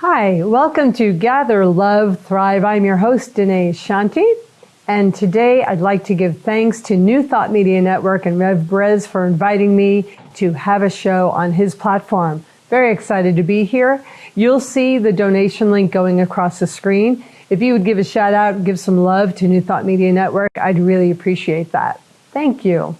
Hi, welcome to Gather, Love, Thrive. I'm your host, Danae Shanti, and today I'd like to give thanks to New Thought Media Network and Rev Brez for inviting me to have a show on his platform. Very excited to be here. You'll see the donation link going across the screen. If you would give a shout out and give some love to New Thought Media Network, I'd really appreciate that. Thank you.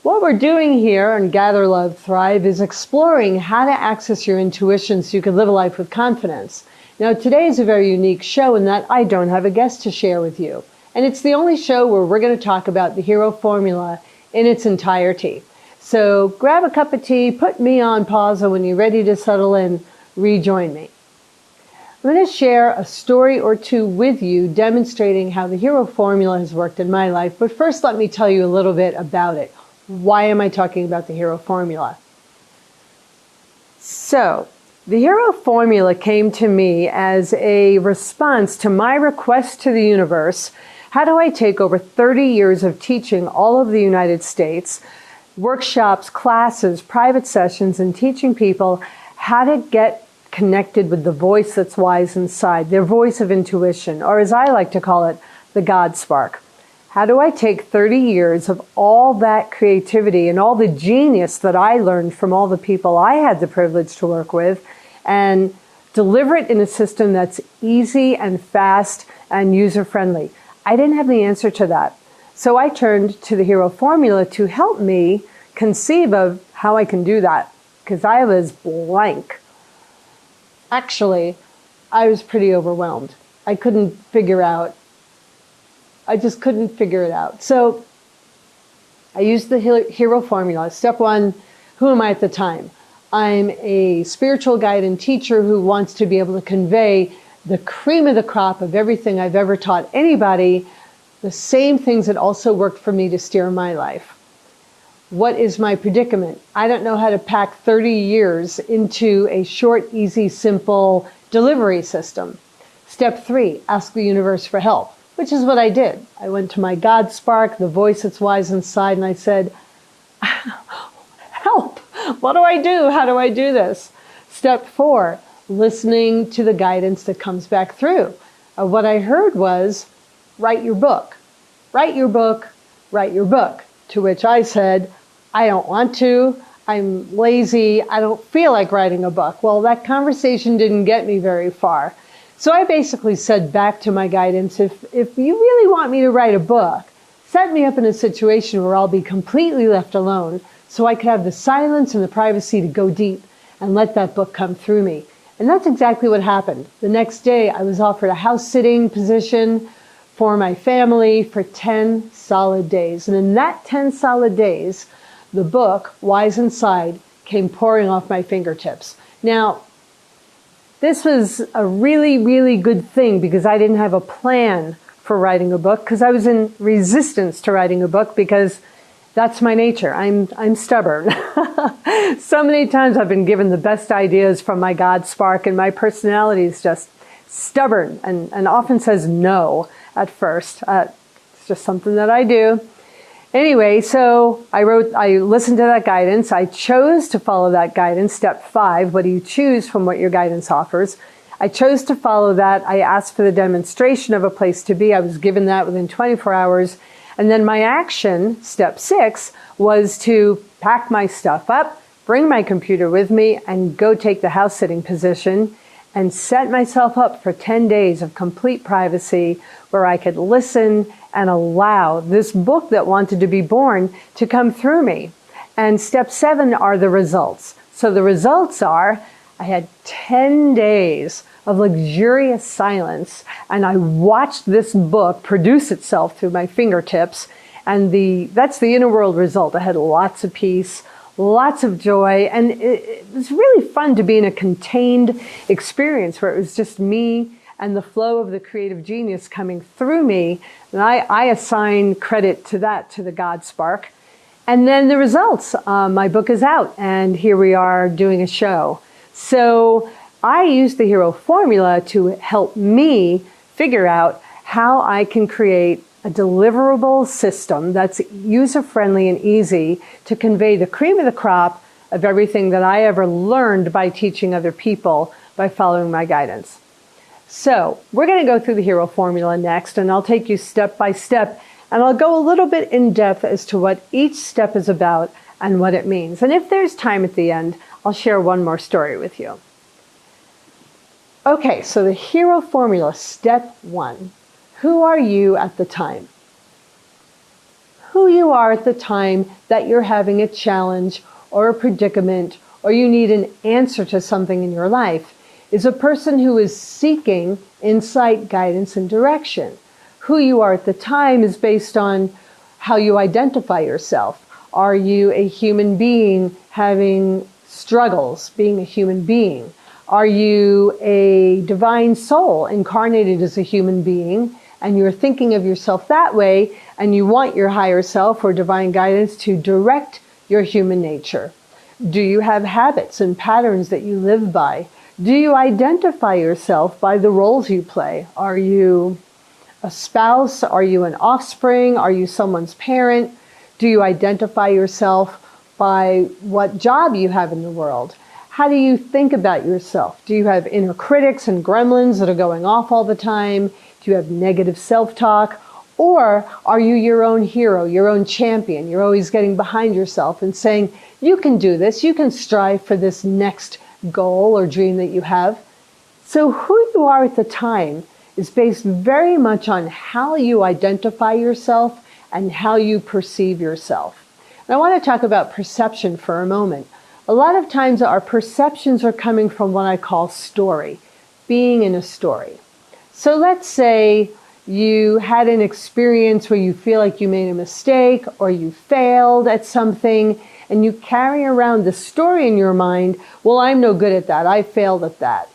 What we're doing here on Gather, Love, Thrive is exploring how to access your intuition so you can live a life with confidence. Now, today is a very unique show in that I don't have a guest to share with you. And it's the only show where we're going to talk about the hero formula in its entirety. So grab a cup of tea, put me on pause, and when you're ready to settle in, rejoin me. I'm going to share a story or two with you demonstrating how the hero formula has worked in my life. But first, let me tell you a little bit about it. Why am I talking about the hero formula? So, the hero formula came to me as a response to my request to the universe. How do I take over 30 years of teaching all over the United States, workshops, classes, private sessions, and teaching people how to get connected with the voice that's wise inside, their voice of intuition, or as I like to call it, the God spark. How do I take 30 years of all that creativity and all the genius that I learned from all the people I had the privilege to work with and deliver it in a system that's easy and fast and user-friendly? I didn't have the answer to that. So I turned to the hero formula to help me conceive of how I can do that, because I was blank. Actually, I was pretty overwhelmed. I just couldn't figure it out. So I used the hero formula. Step one, who am I at the time? I'm a spiritual guide and teacher who wants to be able to convey the cream of the crop of everything I've ever taught anybody, the same things that also worked for me to steer my life. What is my predicament? I don't know how to pack 30 years into a short, easy, simple delivery system. Step three, ask the universe for help. Which is what I did. I went to my God spark, the voice that's wise inside, and I said, help, what do I do? How do I do this? Step four, listening to the guidance that comes back through. What I heard was, write your book, write your book, write your book. To which I said, I don't want to, I'm lazy, I don't feel like writing a book. Well, that conversation didn't get me very far. So I basically said back to my guidance, if you really want me to write a book, set me up in a situation where I'll be completely left alone so I could have the silence and the privacy to go deep and let that book come through me. And that's exactly what happened. The next day, I was offered a house sitting position for my family for 10 solid days. And in that 10 solid days, the book, Wise Inside, came pouring off my fingertips. Now, this was a really, really good thing because I didn't have a plan for writing a book, because I was in resistance to writing a book because that's my nature. I'm stubborn. So many times I've been given the best ideas from my God spark, and my personality is just stubborn and often says no at first. It's just something that I do. Anyway, so I listened to that guidance. I chose to follow that guidance. Step 5, what do you choose from what your guidance offers? I chose to follow that. I asked for the demonstration of a place to be. I was given that within 24 hours. And then my action, step 6, was to pack my stuff up, bring my computer with me, and go take the house sitting position and set myself up for 10 days of complete privacy where I could listen and allow this book that wanted to be born to come through me. And step 7 are the results. So the results are, I had 10 days of luxurious silence, and I watched this book produce itself through my fingertips, and that's the inner world result. I had lots of peace, lots of joy, and it was really fun to be in a contained experience where it was just me and the flow of the creative genius coming through me. And I assign credit to that, to the God spark. And then the results. My book is out, and here we are doing a show. So I use the hero formula to help me figure out how I can create a deliverable system that's user-friendly and easy to convey the cream of the crop of everything that I ever learned by teaching other people by following my guidance. So we're going to go through the hero formula next, and I'll take you step by step, and I'll go a little bit in depth as to what each step is about and what it means. And if there's time at the end, I'll share one more story with you. Okay, so the hero formula, step 1. Who are you at the time? Who you are at the time that you're having a challenge or a predicament, or you need an answer to something in your life, is a person who is seeking insight, guidance, and direction. Who you are at the time is based on how you identify yourself. Are you a human being having struggles, being a human being? Are you a divine soul incarnated as a human being, and you're thinking of yourself that way, and you want your higher self or divine guidance to direct your human nature? Do you have habits and patterns that you live by? Do you identify yourself by the roles you play? Are you a spouse? Are you an offspring? Are you someone's parent? Do you identify yourself by what job you have in the world? How do you think about yourself? Do you have inner critics and gremlins that are going off all the time? Do you have negative self-talk? Or are you your own hero, your own champion? You're always getting behind yourself and saying, you can do this, you can strive for this next goal or dream that you have. So who you are at the time is based very much on how you identify yourself and how you perceive yourself. And I want to talk about perception for a moment. A lot of times our perceptions are coming from what I call story, being in a story. So let's say you had an experience where you feel like you made a mistake or you failed at something, and you carry around the story in your mind, well, I'm no good at that, I failed at that.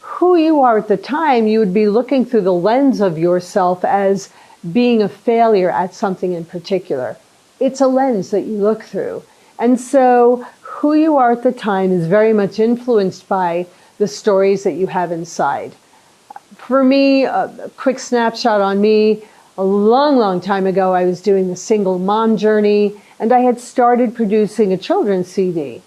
Who you are at the time, you would be looking through the lens of yourself as being a failure at something in particular. It's a lens that you look through. And so who you are at the time is very much influenced by the stories that you have inside. For me, a quick snapshot on me, a long time ago, I was doing the single mom journey, and I had started producing a children's CD.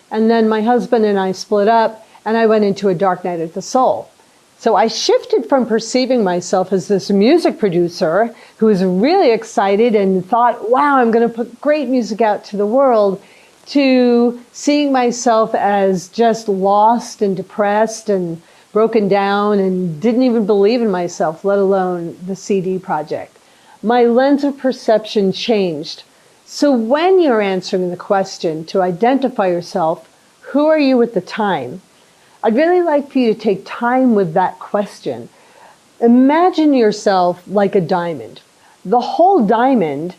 And then my husband and I split up, and I went into a dark night of the soul. So I shifted from perceiving myself as this music producer who was really excited and thought, wow, I'm going to put great music out to the world, to seeing myself as just lost and depressed and broken down and didn't even believe in myself, let alone the CD project. My lens of perception changed. So when you're answering the question to identify yourself, who are you at the time? I'd really like for you to take time with that question. Imagine yourself like a diamond. The whole diamond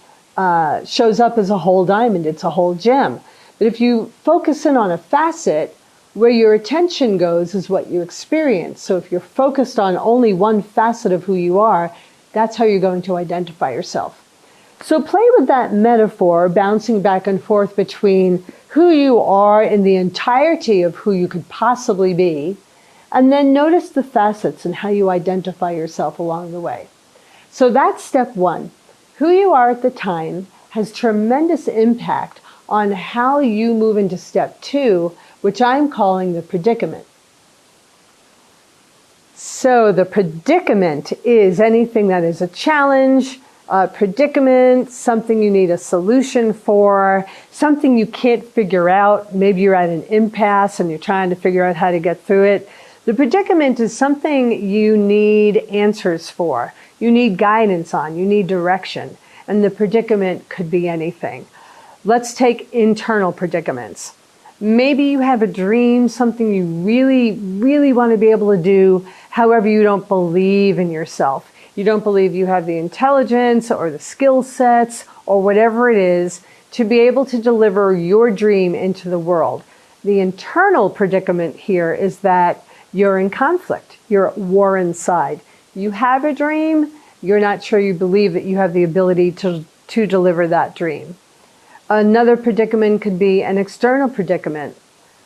shows up as a whole diamond. It's a whole gem. But if you focus in on a facet, where your attention goes is what you experience. So if you're focused on only one facet of who you are, that's how you're going to identify yourself. So play with that metaphor, bouncing back and forth between who you are in the entirety of who you could possibly be, and then notice the facets and how you identify yourself along the way. So that's step 1. Who you are at the time has tremendous impact on how you move into step 2, which I'm calling the predicament. So the predicament is anything that is a challenge, a predicament, something you need a solution for, something you can't figure out. Maybe you're at an impasse and you're trying to figure out how to get through it. The predicament is something you need answers for. You need guidance on, you need direction. And the predicament could be anything. Let's take internal predicaments. Maybe you have a dream, something you really want to be able to do. However, you don't believe in yourself. You don't believe you have the intelligence or the skill sets or whatever it is to be able to deliver your dream into the world. The internal predicament here is that you're in conflict. You're at war inside. You have a dream, you're not sure you believe that you have the ability to deliver that dream. Another predicament could be an external predicament.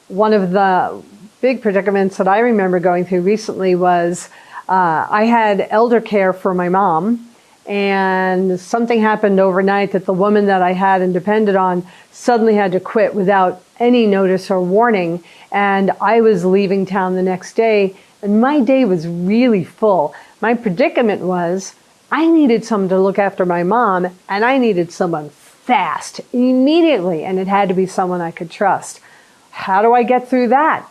One of the big predicaments that I remember going through recently was I had elder care for my mom, and something happened overnight that the woman that I had and depended on suddenly had to quit without any notice or warning, and I was leaving town the next day, and my day was really full. My predicament was I needed someone to look after my mom, and I needed someone fast, immediately, and it had to be someone I could trust. How do I get through that?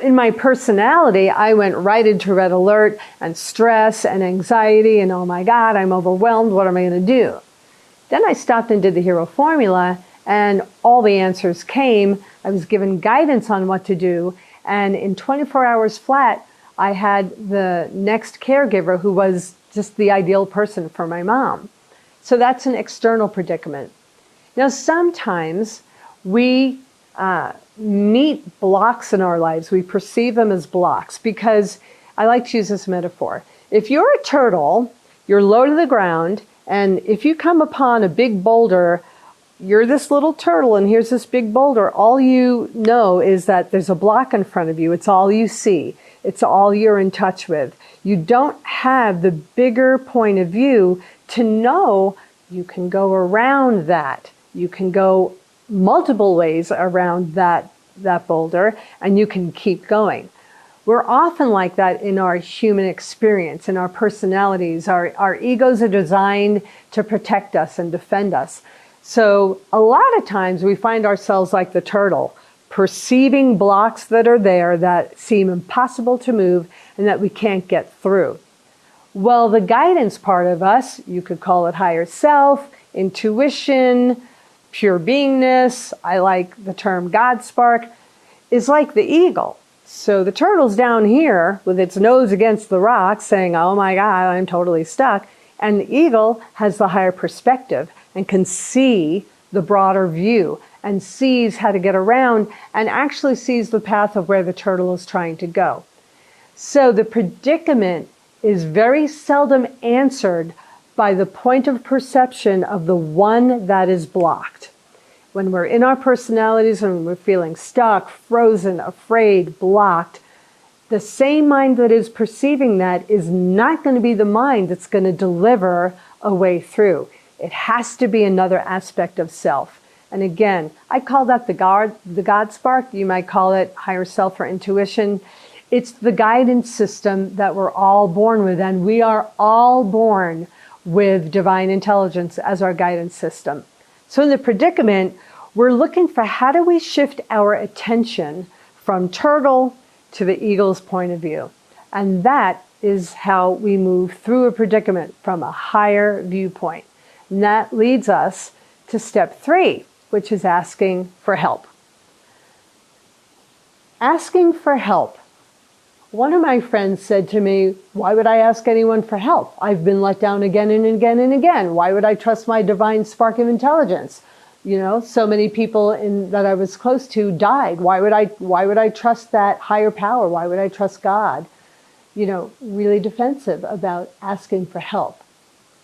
In my personality, I went right into red alert and stress and anxiety and, oh my God, I'm overwhelmed, what am I going to do? Then I stopped and did the hero formula, and all the answers came. I was given guidance on what to do, and in 24 hours flat, I had the next caregiver who was just the ideal person for my mom. So that's an external predicament. Now, sometimes we meet blocks in our lives. We perceive them as blocks because I like to use this metaphor. If you're a turtle, you're low to the ground, and if you come upon a big boulder, you're this little turtle and here's this big boulder. All you know is that there's a block in front of you. It's all you see. It's all you're in touch with. You don't have the bigger point of view to know you can go around that. You can go multiple ways around that boulder, and you can keep going. We're often like that in our human experience, in our personalities. Our egos are designed to protect us and defend us. So a lot of times we find ourselves like the turtle, perceiving blocks that are there that seem impossible to move and that we can't get through. Well, the guidance part of us, you could call it higher self, intuition, pure beingness, I like the term God spark, is like the eagle. So the turtle's down here with its nose against the rock saying, oh my God, I'm totally stuck. And the eagle has the higher perspective and can see the broader view and sees how to get around and actually sees the path of where the turtle is trying to go. So the predicament is very seldom answered by the point of perception of the one that is blocked. When we're in our personalities and we're feeling stuck, frozen, afraid, blocked, the same mind that is perceiving that is not going to be the mind that's going to deliver a way through. It has to be another aspect of self. And again, I call that the God spark. You might call it higher self or intuition. It's the guidance system that we're all born with, and we are all born with divine intelligence as our guidance system. So in the predicament, we're looking for how do we shift our attention from turtle to the eagle's point of view. And that is how we move through a predicament from a higher viewpoint. And that leads us to step 3, which is asking for help. Asking for help. One of my friends said to me, why would I ask anyone for help? I've been let down again and again and again. Why would I trust my divine spark of intelligence? You know, so many people that I was close to died. Why would I trust that higher power? Why would I trust God? You know, really defensive about asking for help.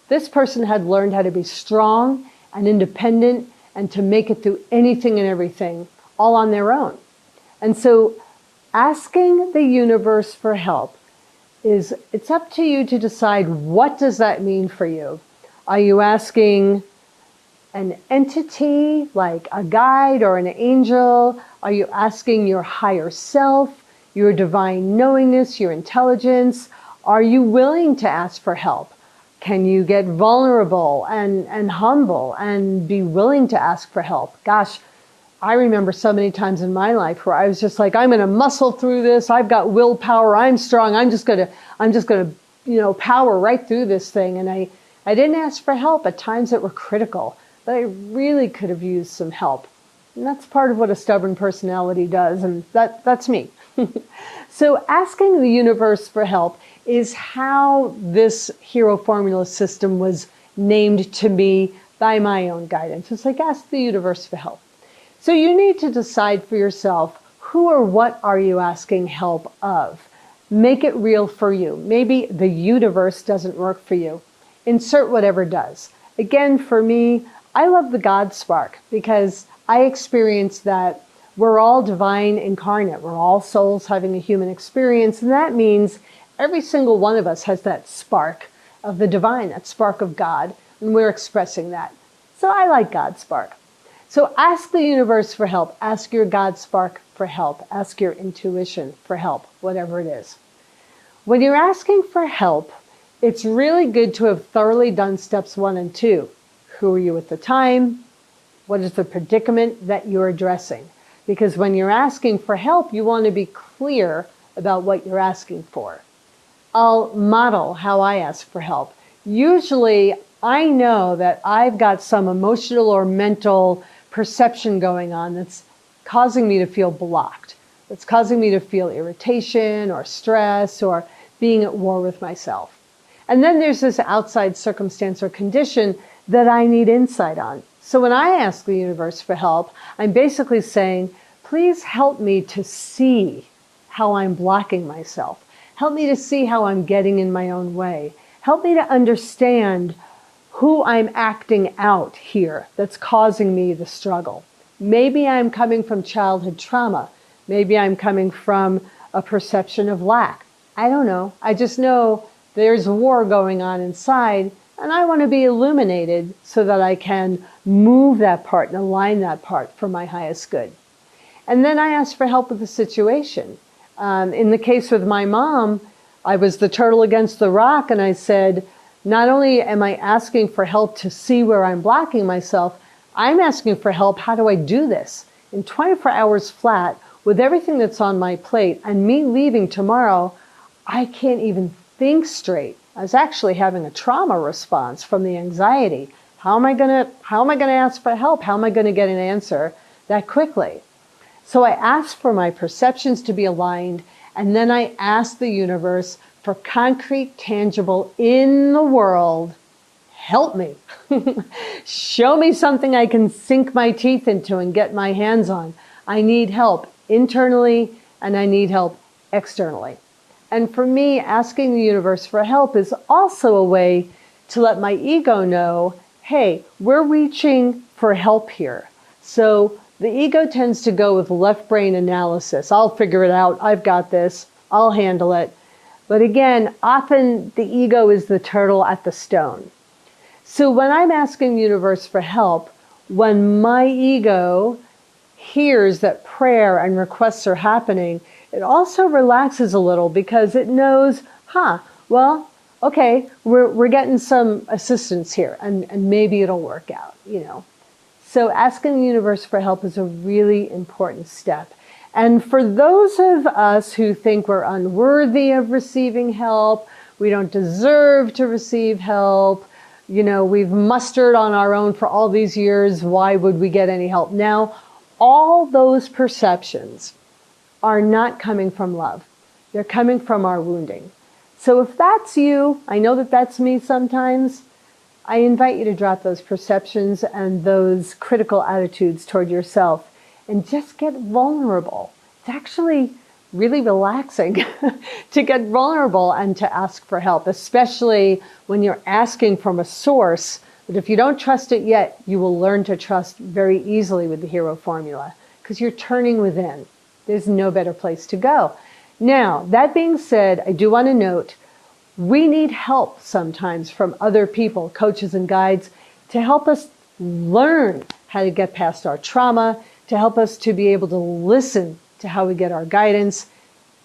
This person had learned how to be strong and independent and to make it through anything and everything all on their own. And so asking the universe for help it's up to you to decide, what does that mean for you? Are you asking an entity like a guide or an angel? Are you asking your higher self, your divine knowingness, your intelligence? Are you willing to ask for help? Can you get vulnerable and humble and be willing to ask for help? Gosh, I remember so many times in my life where I was just like, I'm going to muscle through this. I've got willpower. I'm strong. I'm just going to, power right through this thing. And I didn't ask for help at times that were critical, but I really could have used some help. And that's part of what a stubborn personality does. And that's me. So asking the universe for help is how this hero formula system was named to me by my own guidance. It's like, ask the universe for help. So you need to decide for yourself, who or what are you asking help of? Make it real for you. Maybe the universe doesn't work for you. Insert whatever does. Again, for me, I love the God spark because I experience that we're all divine incarnate. We're all souls having a human experience. And that means every single one of us has that spark of the divine, that spark of God, and we're expressing that. So I like God spark. So ask the universe for help. Ask your God spark for help. Ask your intuition for help, whatever it is. When you're asking for help, it's really good to have thoroughly done steps 1 and 2. Who are you at the time? What is the predicament that you're addressing? Because when you're asking for help, you want to be clear about what you're asking for. I'll model how I ask for help. Usually, I know that I've got some emotional or mental perception going on that's causing me to feel blocked. That's causing me to feel irritation or stress or being at war with myself. And then there's this outside circumstance or condition that I need insight on. So when I ask the universe for help, I'm basically saying, please help me to see how I'm blocking myself. Help me to see how I'm getting in my own way. Help me to understand who I'm acting out here that's causing me the struggle. Maybe I'm coming from childhood trauma. Maybe I'm coming from a perception of lack. I don't know. I just know there's a war going on inside, and I want to be illuminated so that I can move that part and align that part for my highest good. And then I asked for help with the situation. In the case with my mom, I was the turtle against the rock, and I said, not only am I asking for help to see where I'm blocking myself, I'm asking for help, how do I do this? In 24 hours flat, with everything that's on my plate, and me leaving tomorrow, I can't even think straight. I was actually having a trauma response from the anxiety. How am I gonna ask for help? How am I gonna get an answer that quickly? So I asked for my perceptions to be aligned, and then I asked the universe for concrete, tangible, in the world, help me. Show me something I can sink my teeth into and get my hands on. I need help internally, and I need help externally. And for me, asking the universe for help is also a way to let my ego know, hey, we're reaching for help here. So the ego tends to go with left brain analysis. I'll figure it out. I've got this. I'll handle it. But again, often the ego is the turtle at the stone. So when I'm asking the universe for help, when my ego hears that prayer and requests are happening, it also relaxes a little because it knows, well, okay, we're getting some assistance here, and maybe it'll work out, you know. So asking the universe for help is a really important step. And for those of us who think we're unworthy of receiving help, we don't deserve to receive help, you know, we've mustered on our own for all these years, why would we get any help now? All those perceptions are not coming from love. They're coming from our wounding. So if that's you, I know that that's me sometimes, I invite you to drop those perceptions and those critical attitudes toward yourself and just get vulnerable. It's actually really relaxing to get vulnerable and to ask for help, especially when you're asking from a source that if you don't trust it yet, you will learn to trust very easily with the hero formula because you're turning within. There's no better place to go. Now, that being said, I do want to note, we need help sometimes from other people, coaches and guides, to help us learn how to get past our trauma, to help us to be able to listen to how we get our guidance,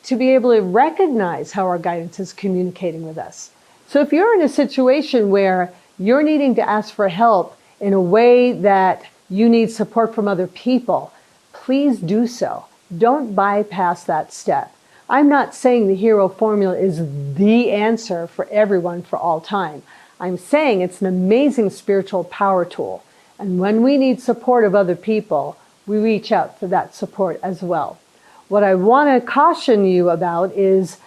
to be able to recognize how our guidance is communicating with us. So if you're in a situation where you're needing to ask for help in a way that you need support from other people, please do so. Don't bypass that step. I'm not saying the hero formula is the answer for everyone for all time. I'm saying it's an amazing spiritual power tool. And when we need support of other people, we reach out for that support as well. What I want to caution you about is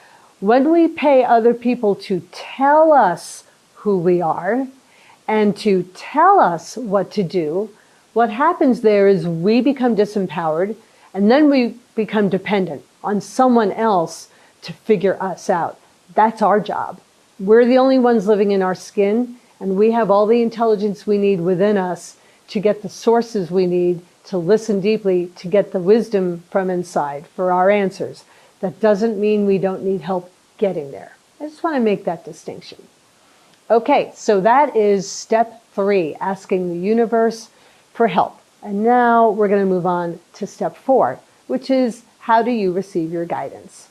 when we pay other people to tell us who we are and to tell us what to do, what happens there is we become disempowered and then we become dependent on someone else to figure us out. That's our job. We're the only ones living in our skin, and we have all the intelligence we need within us to get the sources we need, to listen deeply, to get the wisdom from inside for our answers. That doesn't mean we don't need help getting there. I just want to make that distinction. Okay, so that is step 3, asking the universe for help. And now we're going to move on to step 4, which is how do you receive your guidance?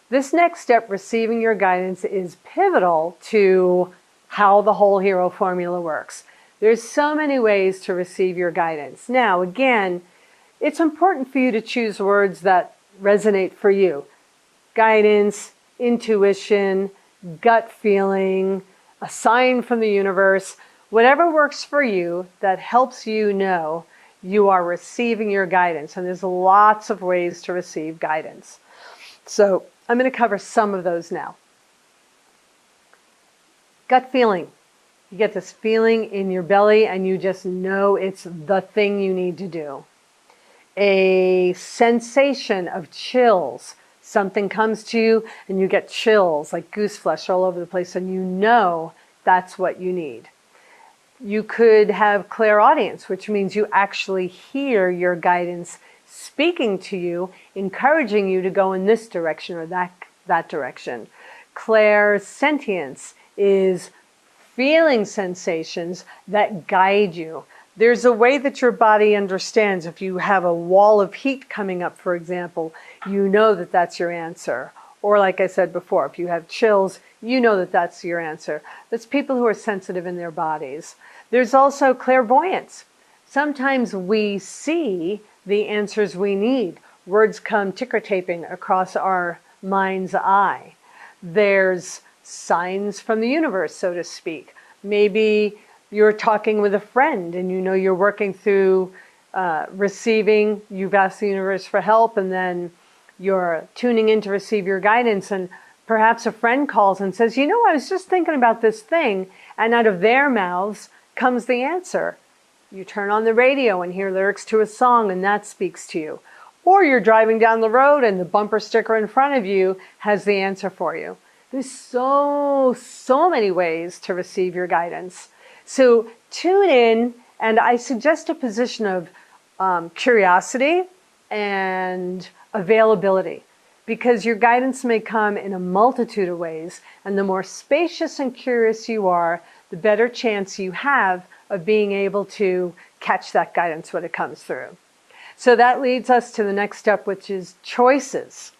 This next step, receiving your guidance, is pivotal to how the whole hero formula works. There's so many ways to receive your guidance. Now, again, it's important for you to choose words that resonate for you. Guidance, intuition, gut feeling, a sign from the universe, whatever works for you that helps you know you are receiving your guidance. And there's lots of ways to receive guidance. So I'm going to cover some of those now. Gut feeling. You get this feeling in your belly and you just know it's the thing you need to do. A sensation of chills. Something comes to you and you get chills like goose flesh all over the place, and you know that's what you need. You could have clairaudience, which means you actually hear your guidance speaking to you, encouraging you to go in this direction or that direction. Clairsentience is feeling sensations that guide you. There's a way that your body understands. If you have a wall of heat coming up, for example, you know that that's your answer. Or like I said before, if you have chills, you know that that's your answer. That's people who are sensitive in their bodies. There's also clairvoyance. Sometimes we see the answers we need. Words come ticker-taping across our mind's eye. There's signs from the universe, so to speak. Maybe you're talking with a friend and you know you're working through receiving, you've asked the universe for help, and then you're tuning in to receive your guidance, and perhaps a friend calls and says, you know, I was just thinking about this thing, and out of their mouths comes the answer. You turn on the radio and hear lyrics to a song, and that speaks to you. Or you're driving down the road and the bumper sticker in front of you has the answer for you. There's so many ways to receive your guidance. So tune in, and I suggest a position of curiosity and availability, because your guidance may come in a multitude of ways, and the more spacious and curious you are, the better chance you have of being able to catch that guidance when it comes through. So that leads us to the next step, which is choices.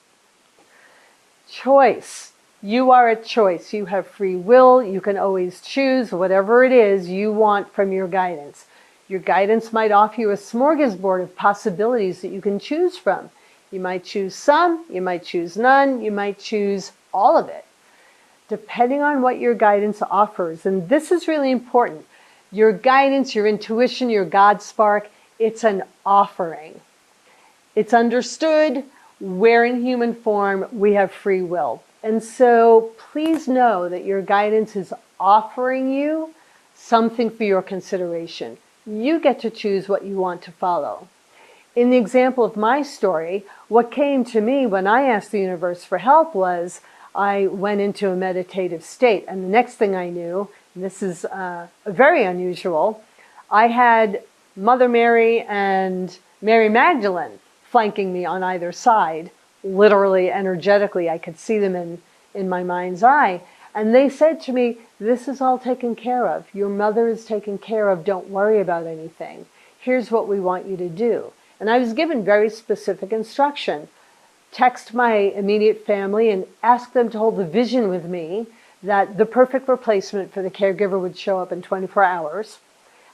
Choice. You are a choice. You have free will. You can always choose whatever it is you want from your guidance. Your guidance might offer you a smorgasbord of possibilities that you can choose from. You might choose some, you might choose none, you might choose all of it, depending on what your guidance offers. And this is really important. Your guidance, your intuition, your God spark, it's an offering. It's understood we're in human form, we have free will. And so please know that your guidance is offering you something for your consideration. You get to choose what you want to follow. In the example of my story, what came to me when I asked the universe for help was I went into a meditative state. And the next thing I knew, and this is very unusual, I had Mother Mary and Mary Magdalene flanking me on either side. Literally, energetically, I could see them in my mind's eye. And they said to me, this is all taken care of. Your mother is taken care of. Don't worry about anything. Here's what we want you to do. And I was given very specific instruction. Text my immediate family and ask them to hold the vision with me that the perfect replacement for the caregiver would show up in 24 hours.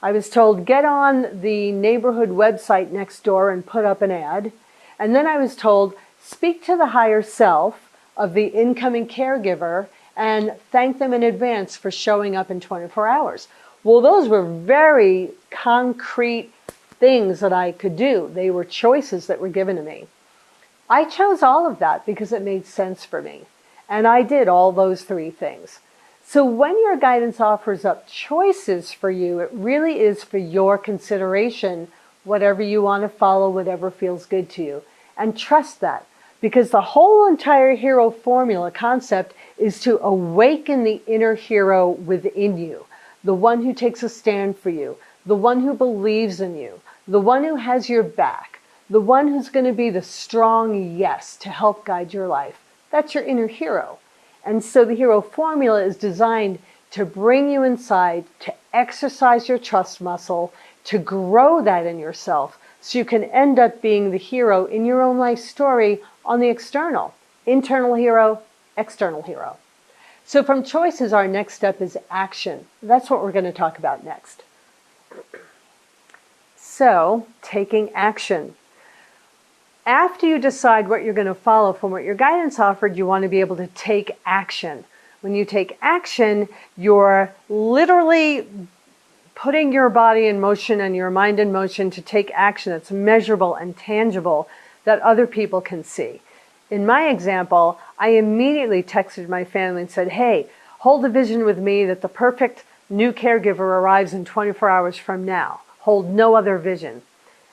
I was told, get on the neighborhood website next door and put up an ad. And then I was told, speak to the higher self of the incoming caregiver and thank them in advance for showing up in 24 hours. Well, those were very concrete things that I could do. They were choices that were given to me. I chose all of that because it made sense for me. And I did all those 3 things. So when your guidance offers up choices for you, it really is for your consideration, whatever you want to follow, whatever feels good to you. And trust that. because the whole entire hero formula concept is to awaken the inner hero within you, the one who takes a stand for you, the one who believes in you, the one who has your back, the one who's going to be the strong yes to help guide your life. That's your inner hero. And so the hero formula is designed to bring you inside, to exercise your trust muscle, to grow that in yourself, so you can end up being the hero in your own life story on the external. Internal hero, external hero. So from choices, our next step is action. That's what we're going to talk about next. So, taking action. After you decide what you're going to follow from what your guidance offered, you want to be able to take action. When you take action, you're literally putting your body in motion and your mind in motion to take action that's measurable and tangible that other people can see. In my example, I immediately texted my family and said, hey, hold the vision with me that the perfect new caregiver arrives in 24 hours from now. Hold no other vision.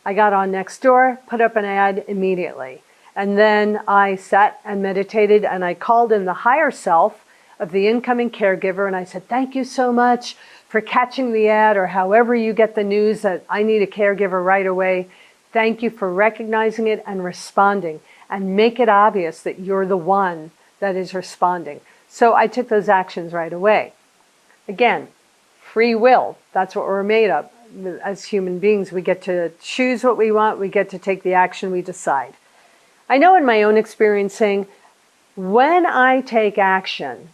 I got on Nextdoor, put up an ad immediately. And then I sat and meditated and I called in the higher self of the incoming caregiver and I said, thank you so much for catching the ad, or however you get the news that I need a caregiver right away. Thank you for recognizing it and responding, and make it obvious that you're the one that is responding. So I took those actions right away. Again, free will, that's what we're made of. As human beings, we get to choose what we want, we get to take the action we decide. I know in my own experiencing, when I take action,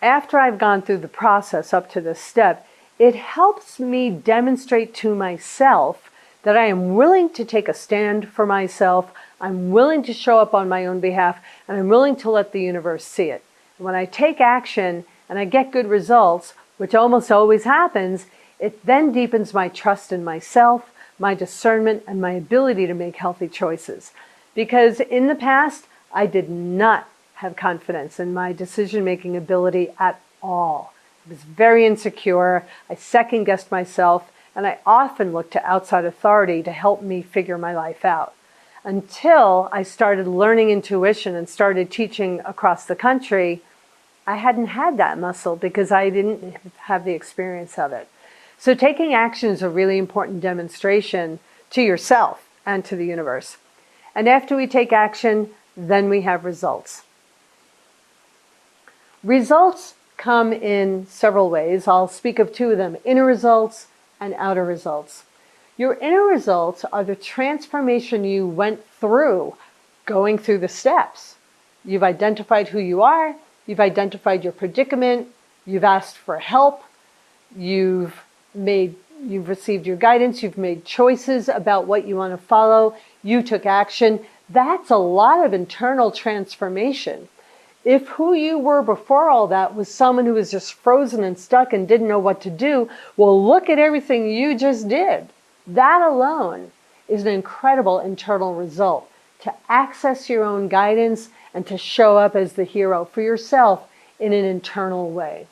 after I've gone through the process up to this step, it helps me demonstrate to myself that I am willing to take a stand for myself, I'm willing to show up on my own behalf, and I'm willing to let the universe see it. And when I take action and I get good results, which almost always happens, it then deepens my trust in myself, my discernment, and my ability to make healthy choices. Because in the past, I did not have confidence in my decision-making ability at all. I was very insecure, I second-guessed myself, and I often looked to outside authority to help me figure my life out. Until I started learning intuition and started teaching across the country, I hadn't had that muscle because I didn't have the experience of it. So taking action is a really important demonstration to yourself and to the universe. And after we take action, then we have results. Results come in several ways. I'll speak of two of them, inner results and outer results. Your inner results are the transformation you went through going through the steps. You've identified who you are, you've identified your predicament, you've asked for help, you've received your guidance, you've made choices about what you want to follow, you took action. That's a lot of internal transformation. If who you were before all that was someone who was just frozen and stuck and didn't know what to do, well, look at everything you just did. That alone is an incredible internal result. To access your own guidance and to show up as the hero for yourself in an internal way.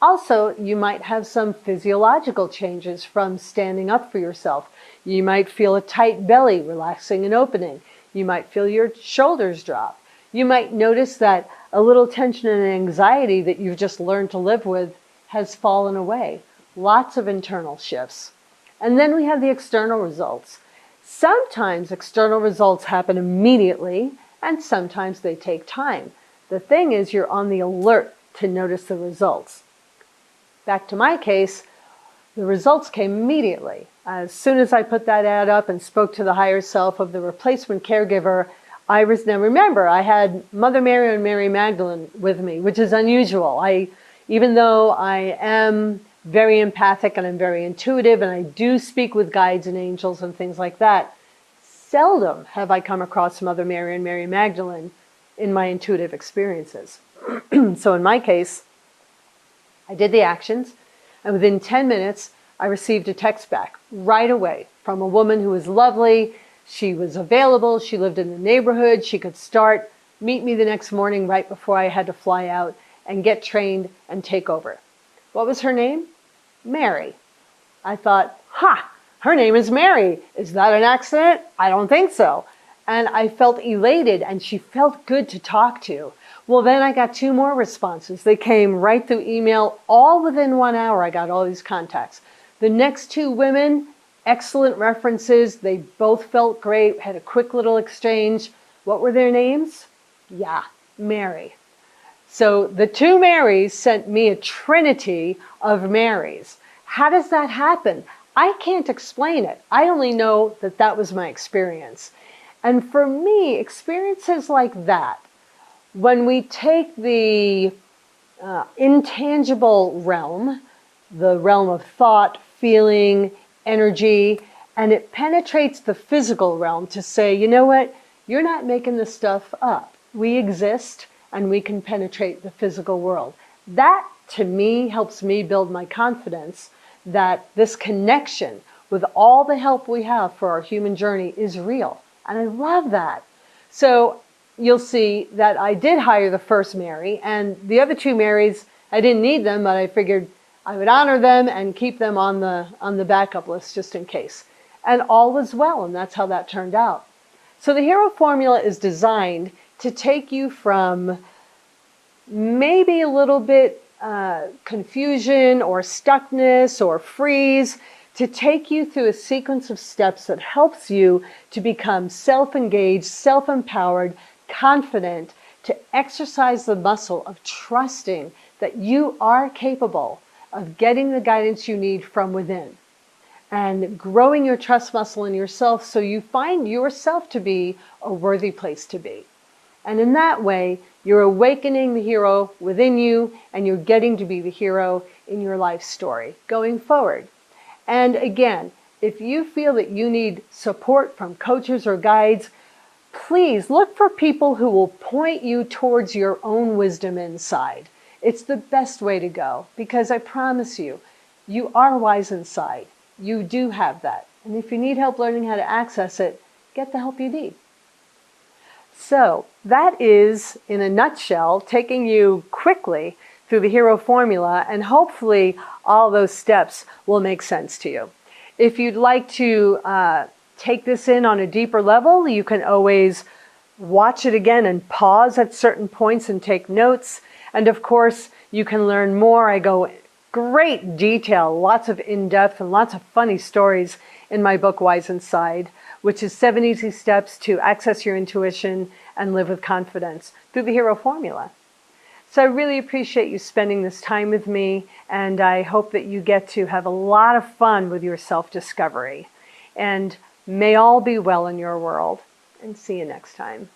Also, you might have some physiological changes from standing up for yourself. You might feel a tight belly relaxing and opening. You might feel your shoulders drop. You might notice that a little tension and anxiety that you've just learned to live with has fallen away. Lots of internal shifts. And then we have the external results. Sometimes external results happen immediately, and sometimes they take time. The thing is, you're on the alert to notice the results. Back to my case, the results came immediately. As soon as I put that ad up and spoke to the higher self of the replacement caregiver, now remember, I had Mother Mary and Mary Magdalene with me, which is unusual. Even though I am very empathic and I'm very intuitive and I do speak with guides and angels and things like that, seldom have I come across Mother Mary and Mary Magdalene in my intuitive experiences. So in my case, I did the actions, and within 10 minutes, I received a text back right away from a woman who was lovely. She was available, she lived in the neighborhood, she could meet me the next morning right before I had to fly out and get trained and take over. What was her name? Mary. I thought, her name is Mary. Is that an accident? I don't think so. and I felt elated, and she felt good to talk to. Well, then I got 2 more responses. They came right through email. All within 1 hour, I got all these contacts. The next 2 women, excellent references. They both felt great, had a quick little exchange. What were their names? Yeah, Mary. So the 2 Marys sent me a trinity of Marys. How does that happen? I can't explain it. I only know that that was my experience. And for me, experiences like that, when we take the intangible realm, the realm of thought, feeling, energy, and it penetrates the physical realm to say, you know what, you're not making this stuff up. We exist and we can penetrate the physical world. That, to me, helps me build my confidence that this connection with all the help we have for our human journey is real. And I love that. So you'll see that I did hire the first Mary, and the other 2 Marys, I didn't need them, but I figured I would honor them and keep them on the backup list just in case. And all was well, and that's how that turned out. So the hero formula is designed to take you from maybe a little bit confusion or stuckness or freeze, to take you through a sequence of steps that helps you to become self-engaged, self-empowered, confident, to exercise the muscle of trusting that you are capable of getting the guidance you need from within, and growing your trust muscle in yourself so you find yourself to be a worthy place to be. And in that way, you're awakening the hero within you, and you're getting to be the hero in your life story going forward. And again, if you feel that you need support from coaches or guides, please look for people who will point you towards your own wisdom inside. It's the best way to go, because I promise you, you are wise inside. You do have that. And if you need help learning how to access it, get the help you need. So that is, in a nutshell, taking you quickly through the hero formula, and hopefully all those steps will make sense to you. If you'd like to take this in on a deeper level, you can always watch it again and pause at certain points and take notes. And of course, you can learn more. I go great detail, lots of in-depth and lots of funny stories in my book, Wise Inside, which is 7 easy steps to access your intuition and live with confidence through the hero formula. So I really appreciate you spending this time with me, and I hope that you get to have a lot of fun with your self-discovery. And may all be well in your world, and see you next time.